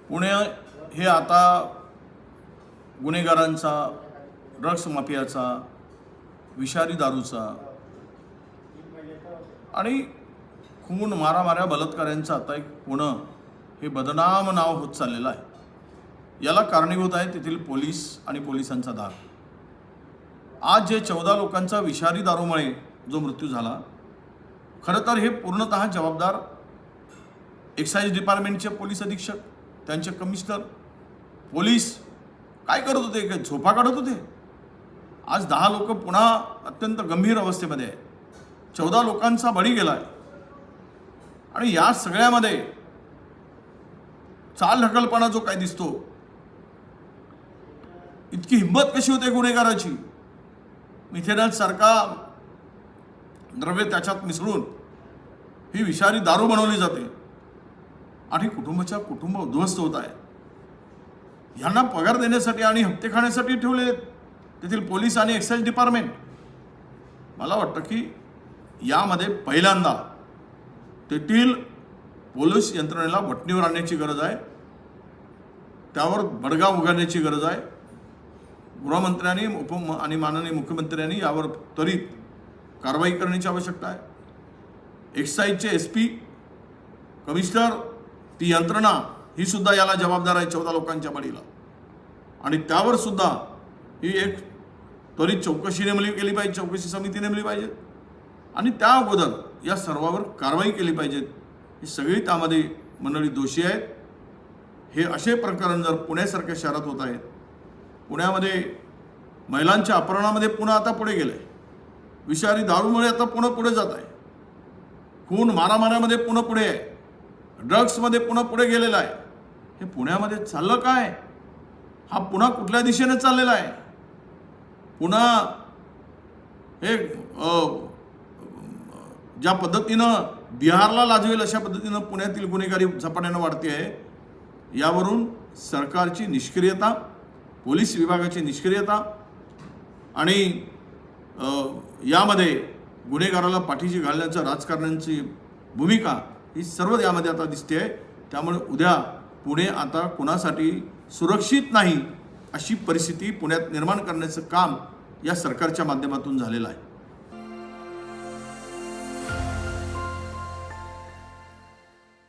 पुणे हे आता गुन्हेगारांचा, ड्रग्स माफियाचा, विषारी दारूचा आणि खून मारामाऱ्या बलात्कारांचं आता एक पुणे हे बदनाम नाव होत चाललेलं आहे। याला कारणीभूत आहे तेथील पोलीस आणि पोलिसांचा धाक। आज जे 14 लोकांचा विषारी दारूमुळे जो मृत्यू झाला, खरं तर हे पूर्णतः जबाबदार एक्साइज डिपार्टमेंटचे पोलीस अधीक्षक, त्यांचे कमिशनर, पोलीस काय करत होते? काय झोपा काढत होते? आज 10 लोक पुन्हा अत्यंत गंभीर अवस्थेमध्ये आहे। 14 लोकांचा बळी गेला आहे आणि या सगळ्यामध्ये चालढकलपणा जो काय दिसतो, इतकी हिंमत कशी होते गुन्हेगाराची? मिथेनॉल सारखा द्रव्य त्याच्यात मिसळून ही विषारी दारू बनवली जाते आणि कुटुंब उद्ध्वस्त होत आहे। यांना पगार देण्यासाठी आणि हप्ते खाण्यासाठी ठेवले तेथील पोलीस आणि एक्साइज डिपार्टमेंट। मला वाटतं की यामध्ये पहिल्यांदा तेथील पोलीस यंत्रणेला वठणीवर आणण्याची गरज आहे, त्यावर बडगा उगारण्याची गरज आहे। गृहमंत्र्यांनी आणि माननीय मुख्यमंत्र्यांनी यावर त्वरित कारवाई करण्याची आवश्यकता आहे। एक्साइजचे SP, कमिशनर, ती यंत्रणा ही सुद्धा याला जबाबदार आहे 14 लोकांच्या बळीला, आणि त्यावर सुद्धा ही एक त्वरित चौकशी नेमली गेली पाहिजे, चौकशी समिती नेमली पाहिजे आणि त्या अगोदर या सर्वावर कारवाई केली पाहिजे। ही सगळी त्यामध्ये मंडळी दोषी आहेत। हे असे प्रकरण जर पुण्यासारख्या शहरात होत आहेत, पुण्यामध्ये महिलांच्या अपहरणामध्ये पुणे आता पुढे गेलं आहे, विषारी दारूमुळे आता पुणे जात आहे, खून मारामाऱ्यामध्ये पुणे आहे, ड्रग्समध्ये पुढे गेलेला आहे। हे पुण्यामध्ये चाललं काय? हा पुन्हा कुठल्या दिशेने चाललेला आहे? पुन्हा हे ज्या पद्धतीनं बिहारला लाजवेल अशा पद्धतीनं पुण्यातील गुन्हेगारी झपाट्यानं वाढते आहे। यावरून सरकारची निष्क्रियता, पोलीस विभागाची निष्क्रियता आणि यामध्ये गुन्हेगाराला पाठीशी घालण्याचं राजकारण्यांची भूमिका ही सर्व यामध्ये आता दिसते आहे। त्यामुळे उद्या पुणे आता कुणासाठी सुरक्षित नाही अशी परिस्थिती पुण्यात निर्माण करण्याचं काम या सरकारच्या माध्यमातून झालेलं आहे।